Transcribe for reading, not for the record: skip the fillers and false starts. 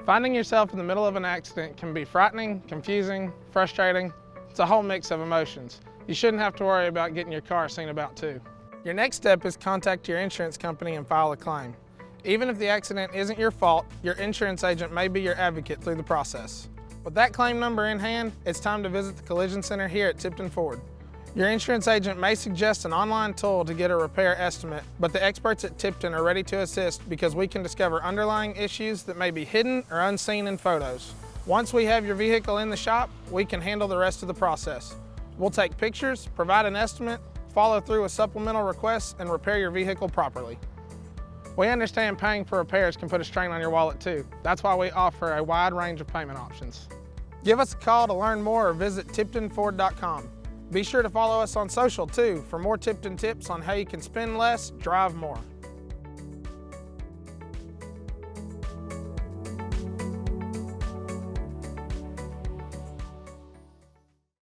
Finding yourself in the middle of an accident can be frightening, confusing, frustrating. It's a whole mix of emotions. You shouldn't have to worry about getting your car seen about too. Your next step is contact your insurance company and file a claim. Even if the accident isn't your fault, your insurance agent may be your advocate through the process. With that claim number in hand, it's time to visit the Collision Center here at Tipton Ford. Your insurance agent may suggest an online tool to get a repair estimate, but the experts at Tipton are ready to assist because we can discover underlying issues that may be hidden or unseen in photos. Once we have your vehicle in the shop, we can handle the rest of the process. We'll take pictures, provide an estimate, follow through with supplemental requests, and repair your vehicle properly. We understand paying for repairs can put a strain on your wallet too. That's why we offer a wide range of payment options. Give us a call to learn more or visit tiptonford.com. Be sure to follow us on social too for more Tipton tips on how you can spend less, drive more.